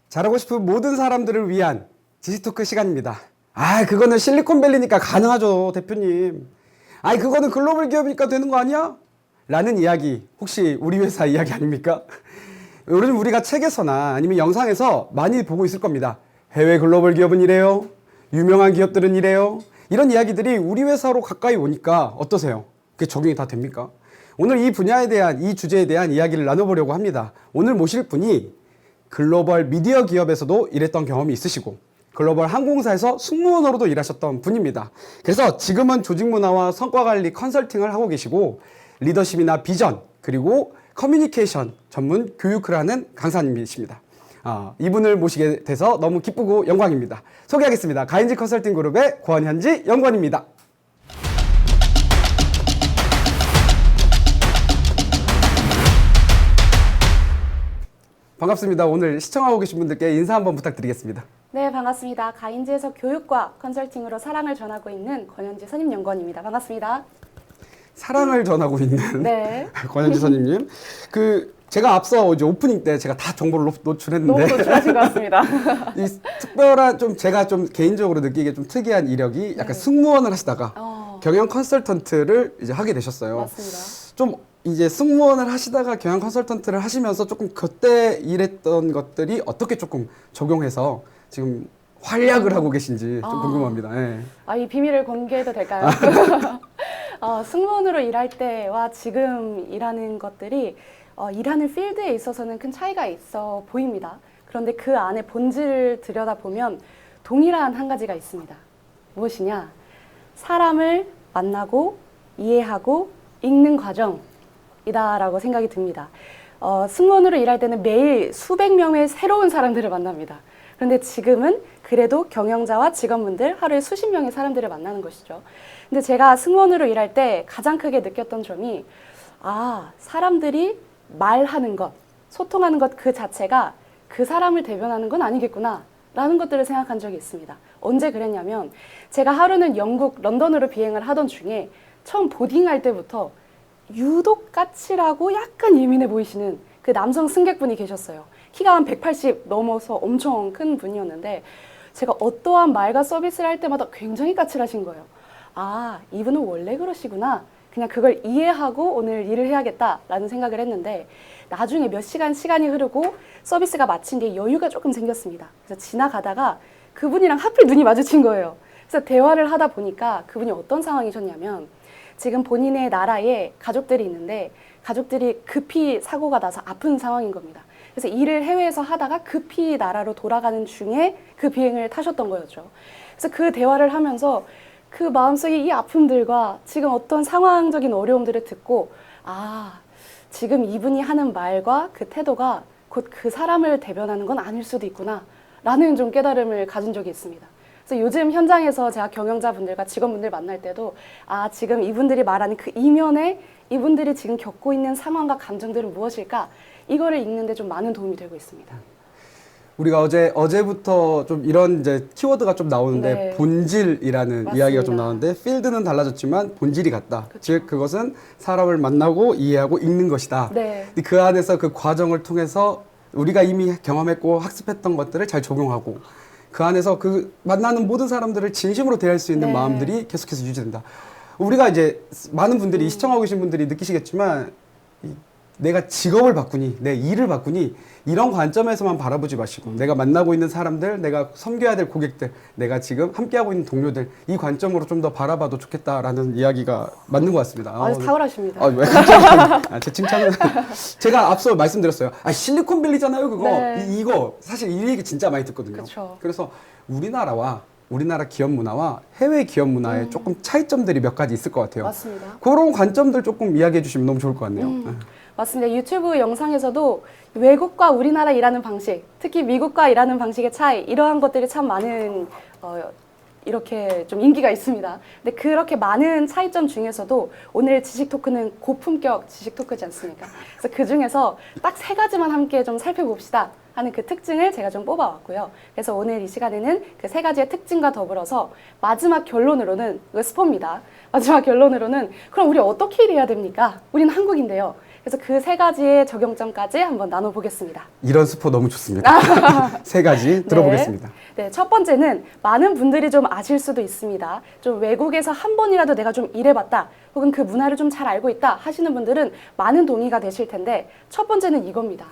잘하고 싶은 모든 사람들을 위한 지식토크 시간입니다. 그거는 실리콘밸리니까 가능하죠, 대표님. 그거는 글로벌 기업이니까 되는 거 아니야? 라는 이야기, 혹시 우리 회사 이야기 아닙니까? 요즘 우리가 책에서나 아니면 영상에서 많이 보고 있을 겁니다. 해외 글로벌 기업은 이래요. 유명한 기업들은 이래요. 이런 이야기들이 우리 회사로 가까이 오니까 어떠세요? 그게 적용이 다 됩니까? 오늘 이 분야에 대한, 이 주제에 대한 이야기를 나눠보려고 합니다. 오늘 모실 분이 글로벌 미디어 기업에서도 일했던 경험이 있으시고 글로벌 항공사에서 승무원으로도 일하셨던 분입니다. 그래서 지금은 조직문화와 성과관리 컨설팅을 하고 계시고 리더십이나 비전 그리고 커뮤니케이션 전문 교육을 하는 강사님이십니다. 이분을 모시게 돼서 너무 기쁘고 영광입니다. 소개하겠습니다. 가인지 컨설팅 그룹의 권현지 연구원입니다. 반갑습니다. 오늘 시청하고 계신 분들께 인사 한번 부탁드리겠습니다. 네, 반갑습니다. 가인지에서 교육과 컨설팅으로 사랑을 전하고 있는 권현지 선임연구원입니다. 반갑습니다. 사랑을 전하고 있는 네. 권현지 선임님. 제가 앞서 이제 오프닝 때 제가 다 정보를 노출했는데 너무 노출하신 것 같습니다. 이 특별한 제가 개인적으로 느끼기에 좀 특이한 이력이 약간 승무원을 하시다가 경영 컨설턴트를 이제 하게 되셨어요. 맞습니다. 좀 이제 승무원을 하시다가 경영 컨설턴트를 하시면서 조금 그때 일했던 것들이 어떻게 조금 적용해서 지금 활약을 하고 계신지 좀 궁금합니다. 예. 이 비밀을 공개해도 될까요? 승무원으로 일할 때와 지금 일하는 것들이 일하는 필드에 있어서는 큰 차이가 있어 보입니다. 그런데 그 안에 본질을 들여다보면 동일한 한 가지가 있습니다. 무엇이냐? 사람을 만나고 이해하고 읽는 과정이다라고 생각이 듭니다. 승무원으로 일할 때는 매일 수백 명의 새로운 사람들을 만납니다. 그런데 지금은 그래도 경영자와 직원분들 하루에 수십 명의 사람들을 만나는 것이죠. 근데 제가 승무원으로 일할 때 가장 크게 느꼈던 점이 사람들이 말하는 것, 소통하는 것 그 자체가 그 사람을 대변하는 건 아니겠구나 라는 것들을 생각한 적이 있습니다. 언제 그랬냐면 제가 하루는 영국 런던으로 비행을 하던 중에 처음 보딩할 때부터 유독 까칠하고 약간 예민해 보이시는 그 남성 승객분이 계셨어요. 키가 한 180 넘어서 엄청 큰 분이었는데 제가 어떠한 말과 서비스를 할 때마다 굉장히 까칠하신 거예요. 이분은 원래 그러시구나. 그냥 그걸 이해하고 오늘 일을 해야겠다라는 생각을 했는데 나중에 몇 시간이 흐르고 서비스가 마친 뒤에 여유가 조금 생겼습니다. 그래서 지나가다가 그분이랑 하필 눈이 마주친 거예요. 그래서 대화를 하다 보니까 그분이 어떤 상황이셨냐면 지금 본인의 나라에 가족들이 있는데 가족들이 급히 사고가 나서 아픈 상황인 겁니다. 그래서 일을 해외에서 하다가 급히 나라로 돌아가는 중에 그 비행을 타셨던 거였죠. 그래서 그 대화를 하면서 그 마음속에 이 아픔들과 지금 어떤 상황적인 어려움들을 듣고 지금 이분이 하는 말과 그 태도가 곧 그 사람을 대변하는 건 아닐 수도 있구나 라는 좀 깨달음을 가진 적이 있습니다. 그래서 요즘 현장에서 제가 경영자분들과 직원분들 만날 때도 지금 이분들이 말하는 그 이면에 이분들이 지금 겪고 있는 상황과 감정들은 무엇일까 이거를 읽는데 좀 많은 도움이 되고 있습니다. 우리가 어제부터 좀 이런 이제 키워드가 좀 나오는데 네. 본질이라는 맞습니다. 이야기가 좀 나오는데 필드는 달라졌지만 본질이 같다. 그쵸. 즉 그것은 사람을 만나고 이해하고 읽는 것이다. 네. 근데 그 안에서 그 과정을 통해서 우리가 이미 경험했고 학습했던 것들을 잘 적용하고 그 안에서 그 만나는 모든 사람들을 진심으로 대할 수 있는 네. 마음들이 계속해서 유지된다. 우리가 이제 많은 분들이 시청하고 계신 분들이 느끼시겠지만 내가 직업을 바꾸니, 내 일을 바꾸니 이런 관점에서만 바라보지 마시고 내가 만나고 있는 사람들, 내가 섬겨야 될 고객들, 내가 지금 함께하고 있는 동료들 이 관점으로 좀 더 바라봐도 좋겠다라는 이야기가 맞는 것 같습니다. 아주 탁월하십니다. 왜 갑자기 제 칭찬은 제가 앞서 말씀드렸어요. 실리콘밸리잖아요 그거. 네. 이거 사실 이 얘기 진짜 많이 듣거든요. 그쵸. 그래서 우리나라 기업 문화와 해외 기업 문화에 조금 차이점들이 몇 가지 있을 것 같아요. 맞습니다. 그런 관점들 조금 이야기해 주시면 너무 좋을 것 같네요. 맞습니다. 유튜브 영상에서도 외국과 우리나라 일하는 방식, 특히 미국과 일하는 방식의 차이, 이러한 것들이 참 많은 이렇게 좀 인기가 있습니다. 근데 그렇게 많은 차이점 중에서도 오늘 지식 토크는 고품격 지식 토크지 않습니까? 그래서 그 중에서 딱 세 가지만 함께 좀 살펴봅시다 하는 그 특징을 제가 좀 뽑아왔고요. 그래서 오늘 이 시간에는 그 세 가지의 특징과 더불어서 마지막 결론으로는, 이거 스포입니다. 마지막 결론으로는 그럼 우리 어떻게 일해야 됩니까? 우리는 한국인데요. 그래서 그 세 가지의 적용점까지 한번 나눠보겠습니다. 이런 스포 너무 좋습니다. 세 가지 들어보겠습니다. 네, 첫 번째는 많은 분들이 좀 아실 수도 있습니다. 좀 외국에서 한 번이라도 내가 좀 일해봤다, 혹은 그 문화를 좀 잘 알고 있다 하시는 분들은 많은 동의가 되실 텐데, 첫 번째는 이겁니다.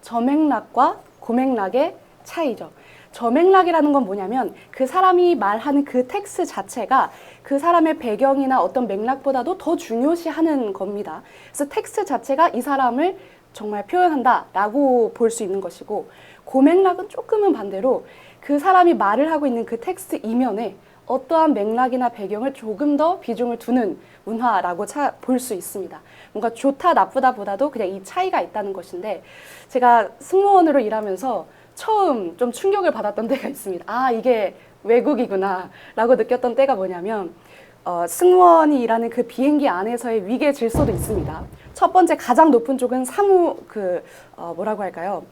저맥락과 고맥락의 차이죠. 저맥락이라는 건 뭐냐면 그 사람이 말하는 그 텍스트 자체가 그 사람의 배경이나 어떤 맥락보다도 더 중요시하는 겁니다. 그래서 텍스트 자체가 이 사람을 정말 표현한다라고 볼 수 있는 것이고, 고맥락은 조금은 반대로 그 사람이 말을 하고 있는 그 텍스트 이면에 어떠한 맥락이나 배경을 조금 더 비중을 두는 문화라고 볼 수 있습니다. 뭔가 좋다 나쁘다 보다도 그냥 이 차이가 있다는 것인데, 제가 승무원으로 일하면서 처음 좀 충격을 받았던 때가 있습니다. 아, 이게 외국이구나 라고 느꼈던 때가 뭐냐면, 승무원이 일하는 그 비행기 안에서의 위계 질서도 있습니다. 첫 번째 가장 높은 쪽은 뭐라고 할까요?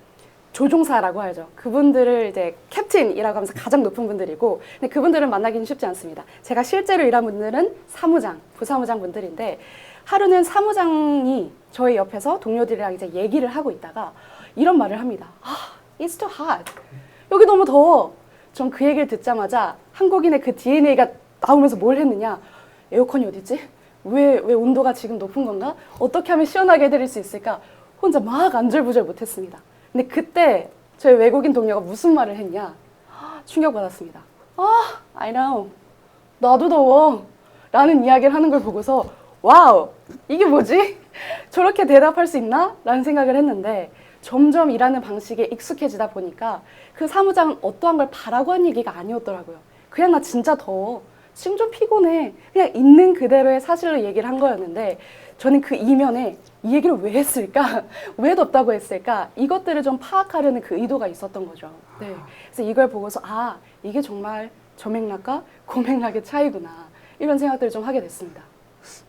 조종사라고 하죠. 그분들을 이제 캡틴이라고 하면서 가장 높은 분들이고, 근데 그분들은 만나기는 쉽지 않습니다. 제가 실제로 일한 분들은 사무장, 부사무장 분들인데, 하루는 사무장이 저희 옆에서 동료들이랑 이제 얘기를 하고 있다가 이런 말을 합니다. It's too hot. 여기 너무 더워. 전 그 얘기를 듣자마자 한국인의 그 DNA가 나오면서 뭘 했느냐. 에어컨이 어디지? 왜 온도가 지금 높은 건가? 어떻게 하면 시원하게 해드릴 수 있을까? 혼자 막 안절부절 못했습니다. 근데 그때 저희 외국인 동료가 무슨 말을 했냐? 충격받았습니다. I know. 나도 더워. 라는 이야기를 하는 걸 보고서 와우, 이게 뭐지? 저렇게 대답할 수 있나? 라는 생각을 했는데, 점점 일하는 방식에 익숙해지다 보니까 그 사무장은 어떠한 걸 바라고 한 얘기가 아니었더라고요. 그냥 나 진짜 더워. 지금 좀 피곤해. 그냥 있는 그대로의 사실로 얘기를 한 거였는데, 저는 그 이면에 이 얘기를 왜 했을까? 왜 덥다고 했을까? 이것들을 좀 파악하려는 그 의도가 있었던 거죠. 네. 그래서 이걸 보고서 이게 정말 저맥락과 고맥락의 차이구나. 이런 생각들을 좀 하게 됐습니다.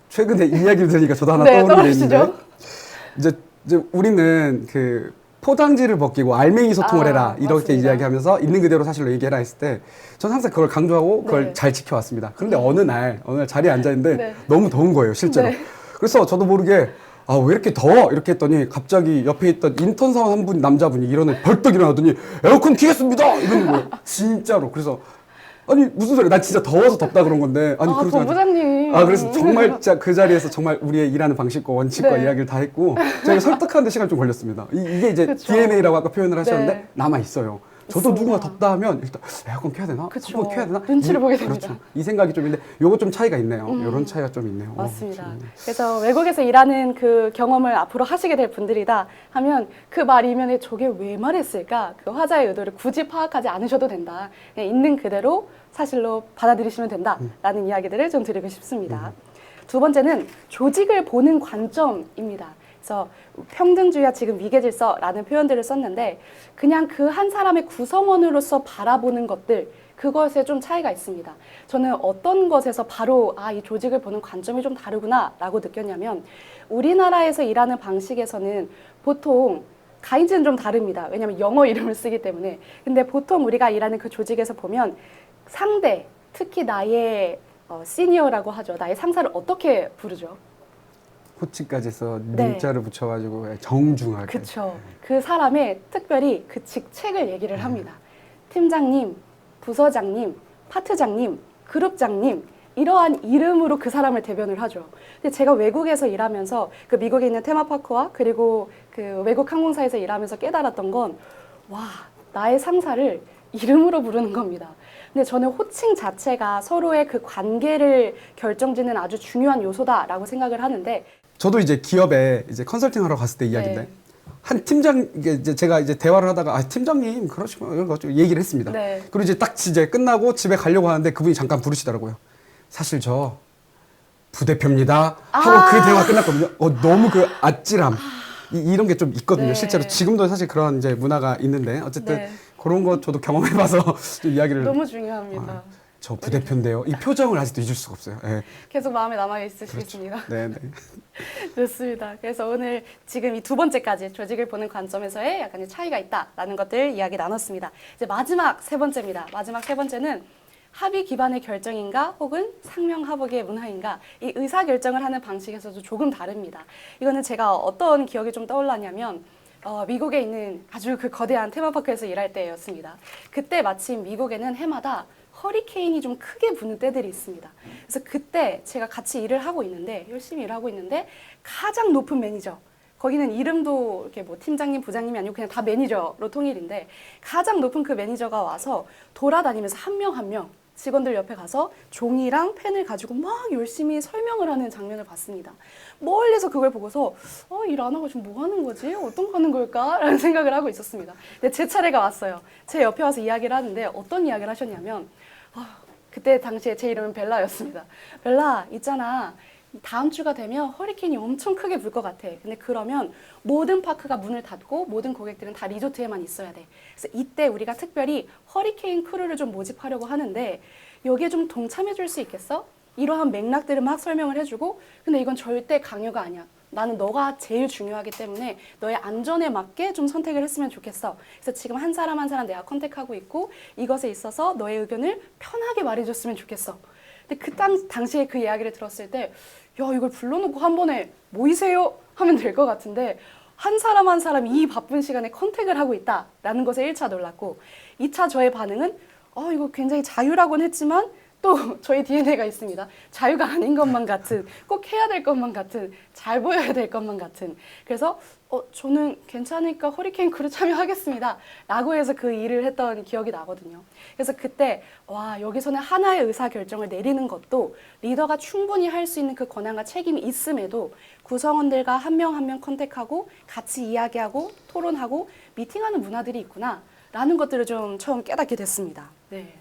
최근에 이 이야기를 들으니까 저도 하나 네, 떠오르는 게 있는데, 떠오르시죠? 이제 우리는 그 포장지를 벗기고 알맹이 소통을 해라 이렇게 맞습니다. 이야기하면서 있는 그대로 사실로 얘기해라 했을 때 저는 항상 그걸 강조하고 그걸 네. 잘 지켜왔습니다. 그런데 어느 날 자리에 앉아 있는데 네. 너무 더운 거예요, 실제로. 네. 그래서 저도 모르게 왜 이렇게 더워? 이렇게 했더니 갑자기 옆에 있던 인턴 사원 한 분, 남자분이 벌떡 일어나더니 에어컨 키겠습니다! 이러는 거예요. 진짜로. 그래서 아니 무슨 소리야? 난 진짜 더워서 덥다 그런 건데. 아니 그러지 않고. 본부장님. 그래서 정말 진짜 그 자리에서 정말 우리의 일하는 방식과 원칙과 네. 이야기를 다 했고 저희가 설득하는 데 시간이 좀 걸렸습니다. 이게 이제 그쵸. DNA라고 아까 표현을 하셨는데 네. 남아 있어요. 저도 있습니다. 누군가 덥다 하면 일단 에어컨 켜야 되나? 그쵸. 선풍기 켜야 되나? 눈치를 보게 됩니다. 그렇죠. 이 생각이 좀 있는데 요거 좀 차이가 있네요. 이런 차이가 좀 있네요. 맞습니다. 그래서 외국에서 일하는 그 경험을 앞으로 하시게 될 분들이다 하면 그 말 이면에 저게 왜 말했을까? 그 화자의 의도를 굳이 파악하지 않으셔도 된다. 그냥 있는 그대로 사실로 받아들이시면 된다라는 이야기들을 좀 드리고 싶습니다. 두 번째는 조직을 보는 관점입니다. 그래서 평등주의와 지금 위계질서라는 표현들을 썼는데, 그냥 그 한 사람의 구성원으로서 바라보는 것들, 그것에 좀 차이가 있습니다. 저는 어떤 것에서 바로 이 조직을 보는 관점이 좀 다르구나 라고 느꼈냐면, 우리나라에서 일하는 방식에서는 보통 가이드는 좀 다릅니다. 왜냐하면 영어 이름을 쓰기 때문에. 근데 보통 우리가 일하는 그 조직에서 보면 상대, 특히 나의 시니어라고 하죠. 나의 상사를 어떻게 부르죠? 호칭까지 해서 네. 문자를 붙여가지고 정중하게. 그쵸. 그 사람의 특별히 그 직책을 얘기를 합니다. 팀장님, 부서장님, 파트장님, 그룹장님, 이러한 이름으로 그 사람을 대변을 하죠. 근데 제가 외국에서 일하면서 그 미국에 있는 테마파크와 그리고 그 외국 항공사에서 일하면서 깨달았던 건, 나의 상사를 이름으로 부르는 겁니다. 근데 저는 호칭 자체가 서로의 그 관계를 결정짓는 아주 중요한 요소다라고 생각을 하는데, 저도 이제 기업에 이제 컨설팅 하러 갔을 때 이야기인데 네. 한 팀장 이제 제가 이제 대화를 하다가 팀장님 그러시면 이런 거 좀 얘기를 했습니다. 네. 그리고 이제 딱 이제 끝나고 집에 가려고 하는데 그분이 잠깐 부르시더라고요. 사실 저 부대표입니다 하고 그 대화 끝났거든요. 너무 그 아찔함 이런 게 좀 있거든요. 네. 실제로 지금도 사실 그런 이제 문화가 있는데 어쨌든 네. 그런 거 저도 경험해봐서 좀 이야기를 너무 중요합니다. 저 부대표인데요. 이 표정을 아직도 잊을 수가 없어요. 예. 계속 마음에 남아 있으시겠습니다. 네, 네. 좋습니다. 그래서 오늘 지금 이 두 번째까지 조직을 보는 관점에서의 약간의 차이가 있다라는 것들 이야기 나눴습니다. 이제 마지막 세 번째입니다. 마지막 세 번째는 합의 기반의 결정인가 혹은 상명하복의 문화인가 이 의사결정을 하는 방식에서도 조금 다릅니다. 이거는 제가 어떤 기억이 좀 떠올랐냐면 미국에 있는 아주 그 거대한 테마파크에서 일할 때였습니다. 그때 마침 미국에는 해마다 허리케인이 좀 크게 부는 때들이 있습니다. 그래서 그때 제가 같이 일을 하고 있는데 열심히 일하고 있는데 가장 높은 매니저 거기는 이름도 이렇게 뭐 팀장님, 부장님이 아니고 그냥 다 매니저로 통일인데 가장 높은 그 매니저가 와서 돌아다니면서 한 명 한 명 직원들 옆에 가서 종이랑 펜을 가지고 막 열심히 설명을 하는 장면을 봤습니다. 멀리서 그걸 보고서 일 안 하고 지금 뭐 하는 거지? 어떤 거 하는 걸까? 라는 생각을 하고 있었습니다. 근데 제 차례가 왔어요. 제 옆에 와서 이야기를 하는데 어떤 이야기를 하셨냐면 그때 당시에 제 이름은 벨라였습니다. 벨라, 있잖아. 다음 주가 되면 허리케인이 엄청 크게 불 것 같아. 근데 그러면 모든 파크가 문을 닫고 모든 고객들은 다 리조트에만 있어야 돼. 그래서 이때 우리가 특별히 허리케인 크루를 좀 모집하려고 하는데 여기에 좀 동참해 줄 수 있겠어? 이러한 맥락들을 막 설명을 해주고 근데 이건 절대 강요가 아니야. 나는 너가 제일 중요하기 때문에 너의 안전에 맞게 좀 선택을 했으면 좋겠어. 그래서 지금 한 사람 한 사람 내가 컨택하고 있고 이것에 있어서 너의 의견을 편하게 말해줬으면 좋겠어. 근데 그 당시에 그 이야기를 들었을 때 야, 이걸 불러놓고 한 번에 모이세요 하면 될 것 같은데 한 사람 한 사람 이 바쁜 시간에 컨택을 하고 있다라는 것에 1차 놀랐고 2차 저의 반응은 이거 굉장히 자유라고는 했지만 또 저희 DNA가 있습니다. 자유가 아닌 것만 같은, 꼭 해야 될 것만 같은, 잘 보여야 될 것만 같은. 그래서 저는 괜찮으니까 허리케인 크루 참여하겠습니다. 라고 해서 그 일을 했던 기억이 나거든요. 그래서 그때 여기서는 하나의 의사결정을 내리는 것도 리더가 충분히 할 수 있는 그 권한과 책임이 있음에도 구성원들과 한 명 한 명 컨택하고 같이 이야기하고 토론하고 미팅하는 문화들이 있구나 라는 것들을 좀 처음 깨닫게 됐습니다. 네.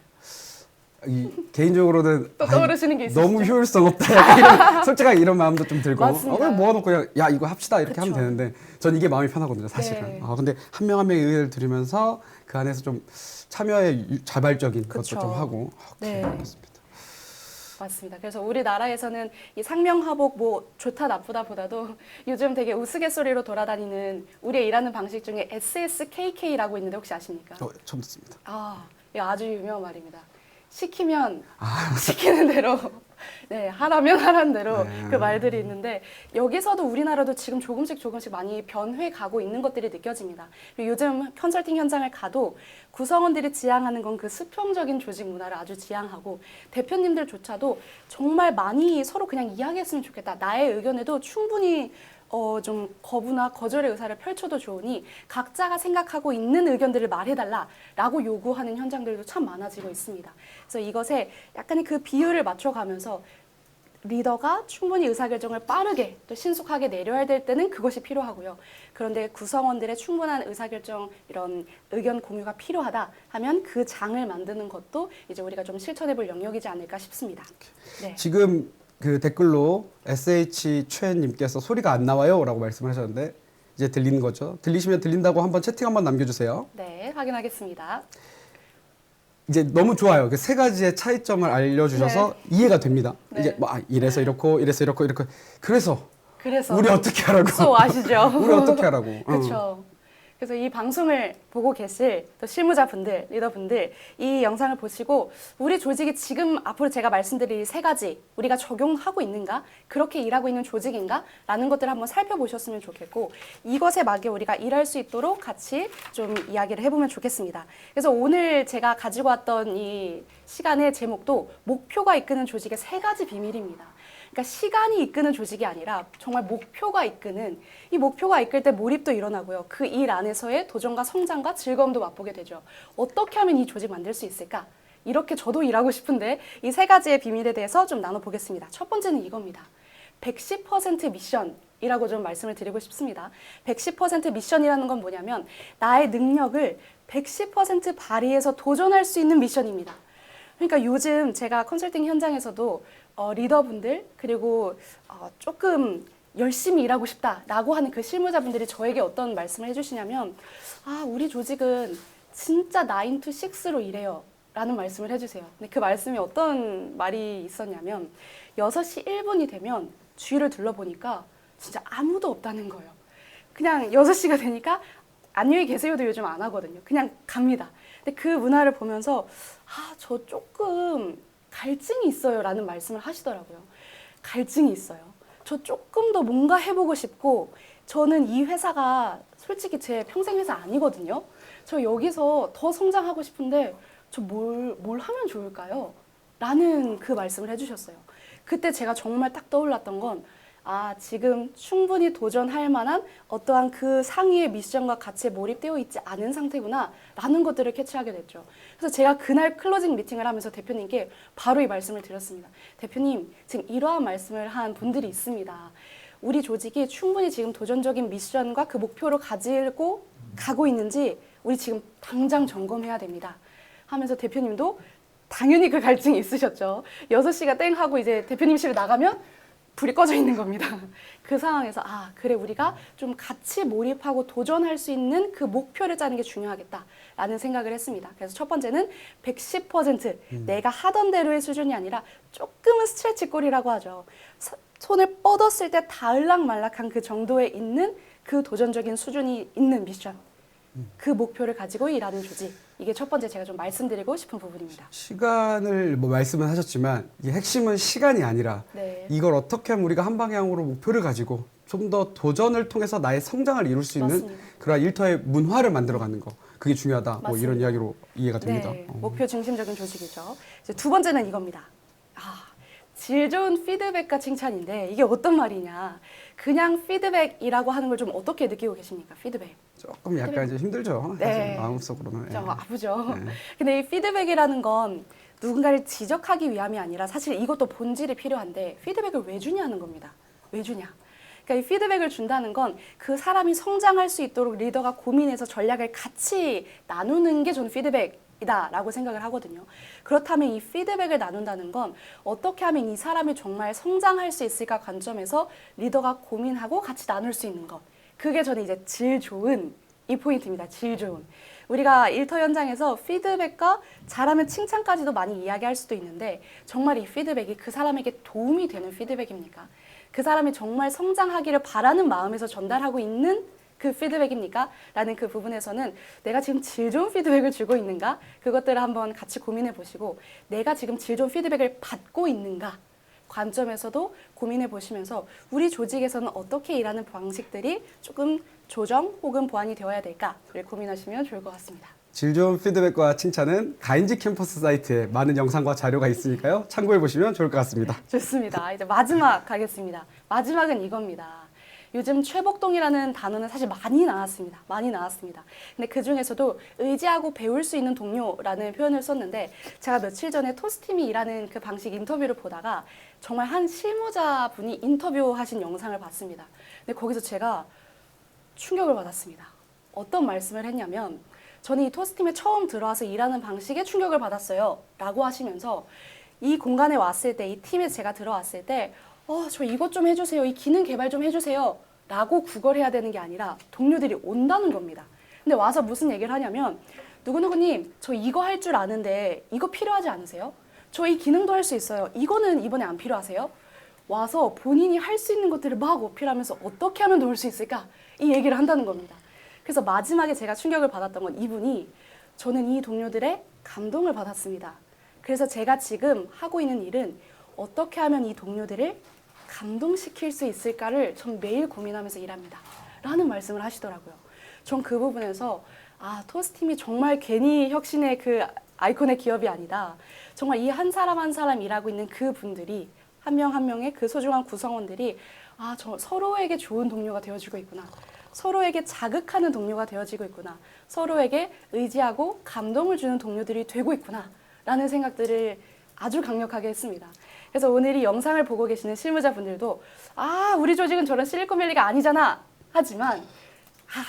개인적으로는 또 떠오르시는 게 있으시죠? 너무 효율성 없다. 약간 솔직하게 이런 마음도 좀 들고 맞습니다. 모아놓고 그냥 야 이거 합시다 이렇게 그쵸. 하면 되는데 전 이게 마음이 편하거든요 사실은. 네. 근데 한 명 한 명의 의견을 들으면서 그 안에서 좀 참여의 자발적인 것도 그쵸. 좀 하고 네. 알겠습니다. 맞습니다. 그래서 우리나라에서는 이 상명하복 뭐 좋다 나쁘다 보다도 요즘 되게 우스갯소리로 돌아다니는 우리의 일하는 방식 중에 SSKK라고 있는데 혹시 아십니까? 처음 듣습니다. 이거 아주 유명한 말입니다. 시키면 시키는 대로 네, 하라면 하라는 대로 그 말들이 있는데 여기서도 우리나라도 지금 조금씩 많이 변해 가고 있는 것들이 느껴집니다. 그리고 요즘 컨설팅 현장을 가도 구성원들이 지향하는 건 그 수평적인 조직 문화를 아주 지향하고 대표님들조차도 정말 많이 서로 그냥 이야기했으면 좋겠다. 나의 의견에도 충분히 좀 거부나 거절의 의사를 펼쳐도 좋으니 각자가 생각하고 있는 의견들을 말해달라라고 요구하는 현장들도 참 많아지고 있습니다. 그래서 이것에 약간의 그 비율을 맞춰가면서 리더가 충분히 의사결정을 빠르게 또 신속하게 내려야 될 때는 그것이 필요하고요. 그런데 구성원들의 충분한 의사결정 이런 의견 공유가 필요하다 하면 그 장을 만드는 것도 이제 우리가 좀 실천해볼 영역이지 않을까 싶습니다. 네. 지금 그 댓글로 SH 최님께서 소리가 안 나와요라고 말씀을 하셨는데 이제 들리는 거죠. 들리시면 들린다고 한번 채팅 한번 남겨주세요. 네, 확인하겠습니다. 이제 너무 좋아요. 그 세 가지의 차이점을 알려주셔서 이해가 됩니다. 네. 이제 이래서 이렇고 이래서 이렇고 이렇게 그래서 그래서 우리 어떻게 하라고? 또 아시죠? 우리 어떻게 하라고? 그렇죠. 그래서 이 방송을 보고 계실 또 실무자분들, 리더분들 이 영상을 보시고 우리 조직이 지금 앞으로 제가 말씀드릴 세 가지 우리가 적용하고 있는가? 그렇게 일하고 있는 조직인가? 라는 것들을 한번 살펴보셨으면 좋겠고 이것에 맞게 우리가 일할 수 있도록 같이 좀 이야기를 해보면 좋겠습니다. 그래서 오늘 제가 가지고 왔던 이 시간의 제목도 목표가 이끄는 조직의 세 가지 비밀입니다. 그러니까 시간이 이끄는 조직이 아니라 정말 목표가 이끄는 이 목표가 이끌 때 몰입도 일어나고요. 그 일 안에서의 도전과 성장과 즐거움도 맛보게 되죠. 어떻게 하면 이 조직 만들 수 있을까? 이렇게 저도 일하고 싶은데 이 세 가지의 비밀에 대해서 좀 나눠보겠습니다. 첫 번째는 이겁니다. 110% 미션이라고 좀 말씀을 드리고 싶습니다. 110% 미션이라는 건 뭐냐면 나의 능력을 110% 발휘해서 도전할 수 있는 미션입니다. 그러니까 요즘 제가 컨설팅 현장에서도 리더분들 그리고 조금 열심히 일하고 싶다라고 하는 그 실무자분들이 저에게 어떤 말씀을 해주시냐면 우리 조직은 진짜 9 to 6로 일해요 라는 말씀을 해주세요. 근데 그 말씀이 어떤 말이 있었냐면 6시 1분이 되면 주위를 둘러보니까 진짜 아무도 없다는 거예요. 그냥 6시가 되니까 안녕히 계세요도 요즘 안 하거든요. 그냥 갑니다. 근데 그 문화를 보면서 저 조금 갈증이 있어요라는 말씀을 하시더라고요. 갈증이 있어요. 저 조금 더 뭔가 해보고 싶고 저는 이 회사가 솔직히 제 평생 회사 아니거든요. 저 여기서 더 성장하고 싶은데 저 뭘 하면 좋을까요? 라는 그 말씀을 해주셨어요. 그때 제가 정말 딱 떠올랐던 건 지금 충분히 도전할 만한 어떠한 그 상위의 미션과 가치에 몰입되어 있지 않은 상태구나 라는 것들을 캐치하게 됐죠. 그래서 제가 그날 클로징 미팅을 하면서 대표님께 바로 이 말씀을 드렸습니다. 대표님, 지금 이러한 말씀을 한 분들이 있습니다. 우리 조직이 충분히 지금 도전적인 미션과 그 목표를 가지고 가고 있는지 우리 지금 당장 점검해야 됩니다. 하면서 대표님도 당연히 그 갈증이 있으셨죠. 6시가 땡 하고 이제 대표님실에 나가면 불이 꺼져 있는 겁니다. 그 상황에서 그래 우리가 좀 같이 몰입하고 도전할 수 있는 그 목표를 짜는 게 중요하겠다라는 생각을 했습니다. 그래서 첫 번째는 110% 내가 하던 대로의 수준이 아니라 조금은 스트레치 골이라고 하죠. 손을 뻗었을 때 닿을락말락한 그 정도에 있는 그 도전적인 수준이 있는 미션. 그 목표를 가지고 일하는 조직. 이게 첫 번째 제가 좀 말씀드리고 싶은 부분입니다. 시간을 뭐 말씀은 하셨지만 이 핵심은 시간이 아니라 네. 이걸 어떻게 하면 우리가 한 방향으로 목표를 가지고 좀 더 도전을 통해서 나의 성장을 이룰 수 있는 맞습니다. 그런 일터의 문화를 만들어가는 거. 그게 중요하다. 뭐 맞습니다. 이런 이야기로 이해가 됩니다. 네, 목표 중심적인 조직이죠. 이제 두 번째는 이겁니다. 질 좋은 피드백과 칭찬인데 이게 어떤 말이냐. 그냥 피드백이라고 하는 걸 좀 어떻게 느끼고 계십니까? 피드백. 조금 약간 이제 힘들죠. 네. 사실 마음속으로는. 좀 아프죠. 네. 근데 이 피드백이라는 건 누군가를 지적하기 위함이 아니라 사실 이것도 본질이 필요한데 피드백을 왜 주냐는 겁니다. 왜 주냐. 그러니까 이 피드백을 준다는 건 그 사람이 성장할 수 있도록 리더가 고민해서 전략을 같이 나누는 게 저는 피드백이다라고 생각을 하거든요. 그렇다면 이 피드백을 나눈다는 건 어떻게 하면 이 사람이 정말 성장할 수 있을까 관점에서 리더가 고민하고 같이 나눌 수 있는 것. 그게 저는 이제 질 좋은 이 포인트입니다. 질 좋은. 우리가 일터 현장에서 피드백과 잘하면 칭찬까지도 많이 이야기할 수도 있는데 정말 이 피드백이 그 사람에게 도움이 되는 피드백입니까? 그 사람이 정말 성장하기를 바라는 마음에서 전달하고 있는 그 피드백입니까? 라는 그 부분에서는 내가 지금 질 좋은 피드백을 주고 있는가? 그것들을 한번 같이 고민해 보시고 내가 지금 질 좋은 피드백을 받고 있는가? 관점에서도 고민해 보시면서 우리 조직에서는 어떻게 일하는 방식들이 조금 조정 혹은 보완이 되어야 될까를 고민하시면 좋을 것 같습니다. 질 좋은 피드백과 칭찬은 가인지 캠퍼스 사이트에 많은 영상과 자료가 있으니까요. 참고해 보시면 좋을 것 같습니다. 좋습니다. 이제 마지막 가겠습니다. 마지막은 이겁니다. 요즘 최복동이라는 단어는 사실 많이 나왔습니다. 많이 나왔습니다. 근데 그 중에서도 의지하고 배울 수 있는 동료라는 표현을 썼는데 제가 며칠 전에 토스팀이 일하는 그 방식 인터뷰를 보다가 정말 한 실무자분이 인터뷰하신 영상을 봤습니다. 근데 거기서 제가 충격을 받았습니다. 어떤 말씀을 했냐면 저는 이 토스팀에 처음 들어와서 일하는 방식에 충격을 받았어요. 라고 하시면서 이 공간에 왔을 때, 이 팀에 제가 들어왔을 때 저 이것 좀 해주세요. 이 기능 개발 좀 해주세요. 라고 구걸해야 되는 게 아니라 동료들이 온다는 겁니다. 근데 와서 무슨 얘기를 하냐면 누구누구님 저 이거 할 줄 아는데 이거 필요하지 않으세요? 저 이 기능도 할 수 있어요. 이거는 이번에 안 필요하세요? 와서 본인이 할 수 있는 것들을 막 어필하면서 어떻게 하면 도울 수 있을까? 이 얘기를 한다는 겁니다. 그래서 마지막에 제가 충격을 받았던 건 이분이 저는 이 동료들의 감동을 받았습니다. 그래서 제가 지금 하고 있는 일은 어떻게 하면 이 동료들을 감동시킬 수 있을까를 전 매일 고민하면서 일합니다. 라는 말씀을 하시더라고요. 전 그 부분에서 토스팀이 정말 괜히 혁신의 그 아이콘의 기업이 아니다. 정말 이 한 사람 한 사람 일하고 있는 그 분들이 한 명 한 명의 그 소중한 구성원들이 저 서로에게 좋은 동료가 되어주고 있구나. 서로에게 자극하는 동료가 되어지고 있구나. 서로에게 의지하고 감동을 주는 동료들이 되고 있구나. 라는 생각들을 아주 강력하게 했습니다. 그래서 오늘 이 영상을 보고 계시는 실무자분들도 우리 조직은 저런 실리콘밸리가 아니잖아. 하지만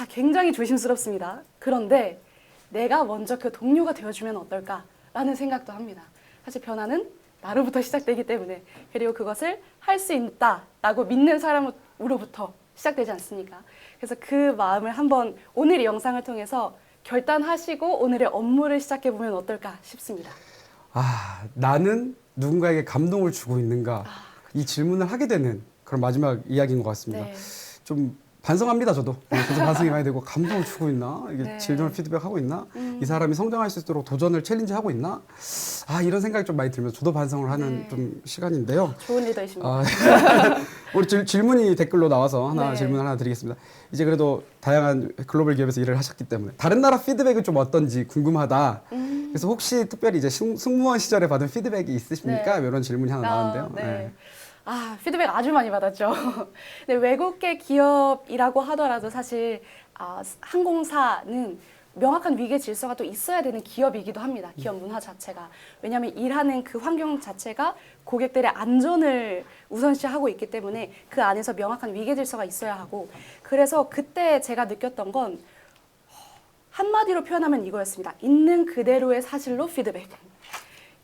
굉장히 조심스럽습니다. 그런데 내가 먼저 그 동료가 되어주면 어떨까라는 생각도 합니다. 사실 변화는 나로부터 시작되기 때문에 그리고 그것을 할 수 있다라고 믿는 사람으로부터 시작되지 않습니까? 그래서 그 마음을 한번 오늘 이 영상을 통해서 결단하시고 오늘의 업무를 시작해보면 어떨까 싶습니다. 나는 누군가에게 감동을 주고 있는가? 이 질문을 하게 되는 그런 마지막 이야기인 것 같습니다. 네. 좀 반성합니다, 저도. 저도 반성이 많이 되고, 감동을 주고 있나? 이게 네. 질문을 피드백하고 있나? 이 사람이 성장할 수 있도록 도전을 챌린지하고 있나? 아, 이런 생각이 좀 많이 들면서 저도 반성을 하는 네. 좀 시간인데요. 좋은 리더이십니다. 아, 우리 질문이 댓글로 나와서 하나 네. 질문 하나 드리겠습니다. 이제 그래도 다양한 글로벌 기업에서 일을 하셨기 때문에 다른 나라 피드백은 좀 어떤지 궁금하다. 그래서 혹시 특별히 이제 승무원 시절에 받은 피드백이 있으십니까? 네. 이런 질문이 하나 나왔는데요. 네. 아, 피드백 아주 많이 받았죠. 근데 외국계 기업이라고 하더라도 사실 항공사는 명확한 위계 질서가 또 있어야 되는 기업이기도 합니다. 기업 문화 자체가. 왜냐하면 일하는 그 환경 자체가 고객들의 안전을 우선시하고 있기 때문에 그 안에서 명확한 위계 질서가 있어야 하고, 그래서 그때 제가 느꼈던 건 한마디로 표현하면 이거였습니다. 있는 그대로의 사실로 피드백.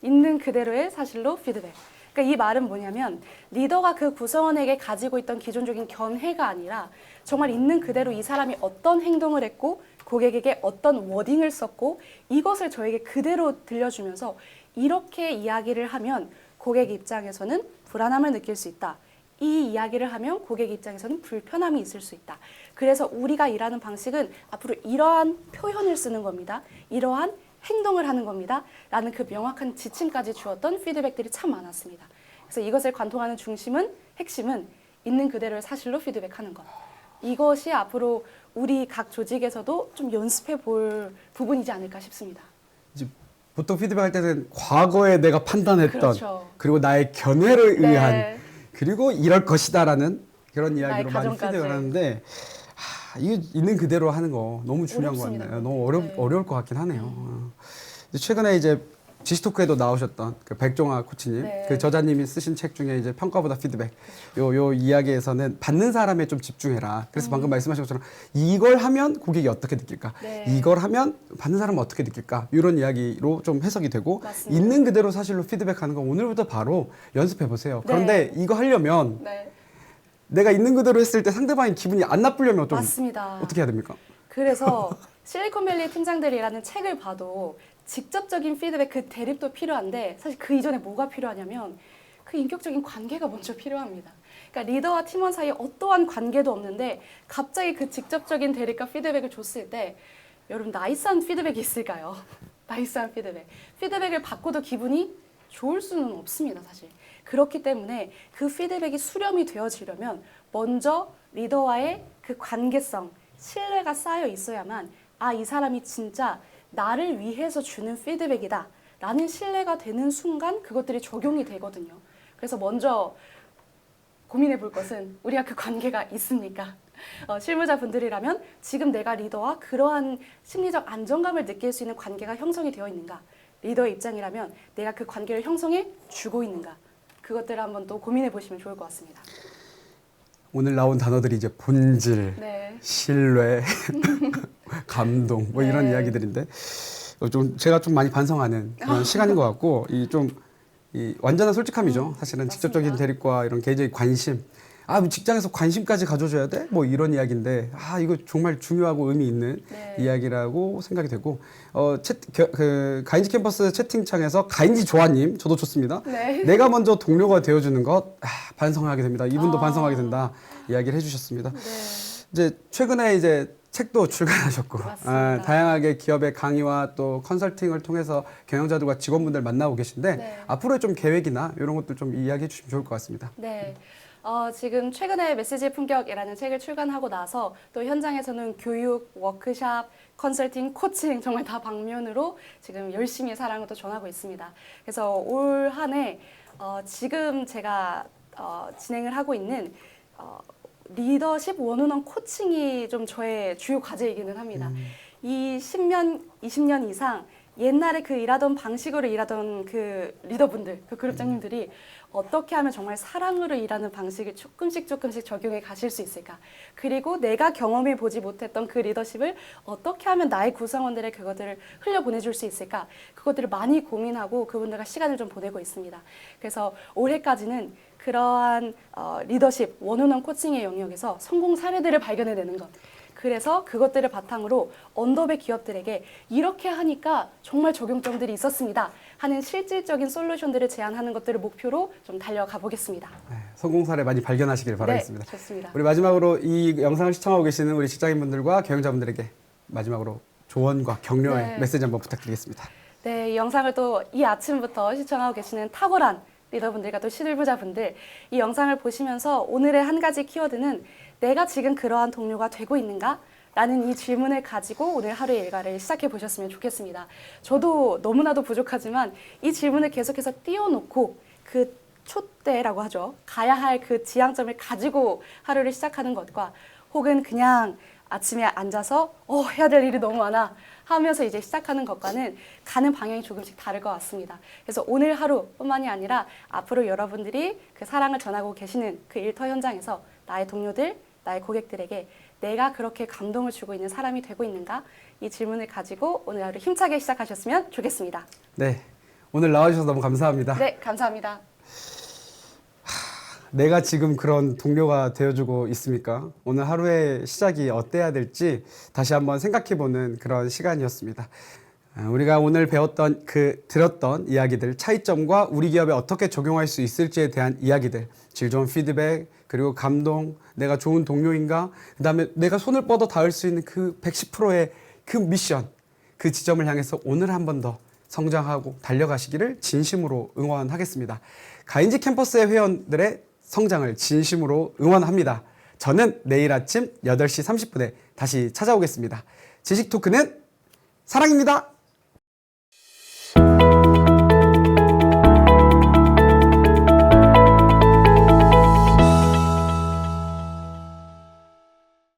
있는 그대로의 사실로 피드백. 그러니까 이 말은 뭐냐면 리더가 그 구성원에게 가지고 있던 기존적인 견해가 아니라 정말 있는 그대로 이 사람이 어떤 행동을 했고 고객에게 어떤 워딩을 썼고 이것을 저에게 그대로 들려주면서 이렇게 이야기를 하면 고객 입장에서는 불안함을 느낄 수 있다. 이 이야기를 하면 고객 입장에서는 불편함이 있을 수 있다. 그래서 우리가 일하는 방식은 앞으로 이러한 표현을 쓰는 겁니다. 이러한 행동을 하는 겁니다. 라는 그 명확한 지침까지 주었던 피드백들이 참 많았습니다. 그래서 이것을 관통하는 핵심은 있는 그대로의 사실로 피드백하는 것. 이것이 앞으로 우리 각 조직에서도 좀 연습해 볼 부분이지 않을까 싶습니다. 이제 보통 피드백할 때는 과거에 내가 판단했던 그렇죠. 그리고 나의 견해를 네. 의한 그리고 이럴 것이다라는 그런 이야기로 많이 가정까지. 피드백을 하는데 이게 있는 그대로 하는 거 너무 중요한 것 어렵습니다. 같네요. 너무 네. 어려울 것 같긴 하네요. 최근에 이제 지시토크에도 나오셨던 그 백종화 코치님, 네. 그 저자님이 쓰신 책 중에 이제 평가보다 피드백, 요 이야기에서는 받는 사람에 좀 집중해라. 그래서 방금 말씀하신 것처럼 이걸 하면 고객이 어떻게 느낄까? 네. 이걸 하면 받는 사람은 어떻게 느낄까? 이런 이야기로 좀 해석이 되고 맞습니다. 있는 그대로 사실로 피드백하는 거 오늘부터 바로 연습해 보세요. 네. 그런데 이거 하려면 네, 내가 있는 그대로 했을 때 상대방의 기분이 안 나쁘려면 좀 맞습니다. 어떻게 해야 됩니까? 그래서 실리콘밸리 팀장들이라는 책을 봐도 직접적인 피드백, 그 대립도 필요한데 사실 그 이전에 뭐가 필요하냐면 그 인격적인 관계가 먼저 필요합니다. 그러니까 리더와 팀원 사이에 어떠한 관계도 없는데 갑자기 그 직접적인 대립과 피드백을 줬을 때 여러분 나이스한 피드백이 있을까요? 나이스한 피드백. 피드백을 받고도 기분이 좋을 수는 없습니다, 사실. 그렇기 때문에 그 피드백이 수렴이 되어지려면 먼저 리더와의 그 관계성, 신뢰가 쌓여 있어야만 이 사람이 진짜 나를 위해서 주는 피드백이다 라는 신뢰가 되는 순간 그것들이 적용이 되거든요. 그래서 먼저 고민해 볼 것은 우리가 그 관계가 있습니까? 실무자분들이라면 지금 내가 리더와 그러한 심리적 안정감을 느낄 수 있는 관계가 형성이 되어 있는가? 리더의 입장이라면 내가 그 관계를 형성해 주고 있는가? 그것들을 한번 또 고민해 보시면 좋을 것 같습니다. 오늘 나온 단어들이 이제 본질, 네. 신뢰, 감동 뭐 이런 네. 이야기들인데 좀 제가 좀 많이 반성하는 그런 시간인 것 같고 이 완전한 솔직함이죠. 사실은 맞습니다. 직접적인 대립과 이런 개인적인 관심. 뭐 직장에서 관심까지 가져줘야 돼? 뭐 이런 이야기인데 이거 정말 중요하고 의미 있는 네. 이야기라고 생각이 되고 그 가인지 캠퍼스 채팅창에서 가인지 조아님 저도 좋습니다. 네. 내가 먼저 동료가 되어주는 것 반성하게 됩니다. 이분도 아. 반성하게 된다 이야기를 해주셨습니다. 네. 이제 최근에 이제 책도 출간하셨고 맞습니다. 다양하게 기업의 강의와 또 컨설팅을 통해서 경영자들과 직원분들 만나고 계신데 네. 앞으로의 좀 계획이나 이런 것들 좀 이야기해 주시면 좋을 것 같습니다. 네. 지금 최근에 메시지의 품격이라는 책을 출간하고 나서 또 현장에서는 교육, 워크샵, 컨설팅, 코칭 정말 다 방면으로 지금 열심히 사랑을 또 전하고 있습니다. 그래서 올 한 해 지금 제가 진행을 하고 있는 리더십 원온원 코칭이 좀 저의 주요 과제이기는 합니다. 이 10년, 20년 이상 옛날에 그 일하던 방식으로 일하던 그 리더분들, 그 그룹장님들이 어떻게 하면 정말 사랑으로 일하는 방식을 조금씩 적용해 가실 수 있을까? 그리고 내가 경험해 보지 못했던 그 리더십을 어떻게 하면 나의 구성원들의 그것들을 흘려보내줄 수 있을까? 그것들을 많이 고민하고 그분들과 시간을 좀 보내고 있습니다. 그래서 올해까지는 그러한 리더십, 원온원 코칭의 영역에서 성공 사례들을 발견해내는 것, 그래서 그것들을 바탕으로 언더백 기업들에게 이렇게 하니까 정말 적용점들이 있었습니다 하는 실질적인 솔루션들을 제안하는 것들을 목표로 좀 달려가 보겠습니다. 네, 성공 사례 많이 발견하시길 바라겠습니다. 네, 좋습니다. 우리 마지막으로 이 영상을 시청하고 계시는 우리 직장인분들과 경영자분들에게 마지막으로 조언과 격려의 네. 메시지 한번 부탁드리겠습니다. 네, 이 영상을 또 이 아침부터 시청하고 계시는 탁월한 리더분들과 또 시들부자분들, 이 영상을 보시면서 오늘의 한 가지 키워드는 내가 지금 그러한 동료가 되고 있는가? 라는 이 질문을 가지고 오늘 하루의 일과를 시작해 보셨으면 좋겠습니다. 저도 너무나도 부족하지만 이 질문을 계속해서 띄워놓고 그 촛대라고 하죠. 가야 할 그 지향점을 가지고 하루를 시작하는 것과 혹은 그냥 아침에 앉아서 해야 될 일이 너무 많아 하면서 이제 시작하는 것과는 가는 방향이 조금씩 다를 것 같습니다. 그래서 오늘 하루뿐만이 아니라 앞으로 여러분들이 그 사랑을 전하고 계시는 그 일터 현장에서 나의 동료들, 나의 고객들에게 내가 그렇게 감동을 주고 있는 사람이 되고 있는가? 이 질문을 가지고 오늘 하루 힘차게 시작하셨으면 좋겠습니다. 네, 오늘 나와주셔서 너무 감사합니다. 네, 감사합니다. 내가 지금 그런 동료가 되어주고 있습니까? 오늘 하루의 시작이 어때야 될지 다시 한번 생각해보는 그런 시간이었습니다. 우리가 오늘 들었던 이야기들, 차이점과 우리 기업에 어떻게 적용할 수 있을지에 대한 이야기들, 질 좋은 피드백, 그리고 감동, 내가 좋은 동료인가, 그 다음에 내가 손을 뻗어 닿을 수 있는 그 110%의 그 미션, 그 지점을 향해서 오늘 한 번 더 성장하고 달려가시기를 진심으로 응원하겠습니다. 가인지 캠퍼스의 회원들의 성장을 진심으로 응원합니다. 저는 내일 아침 8시 30분에 다시 찾아오겠습니다. 지식 토크는 사랑입니다.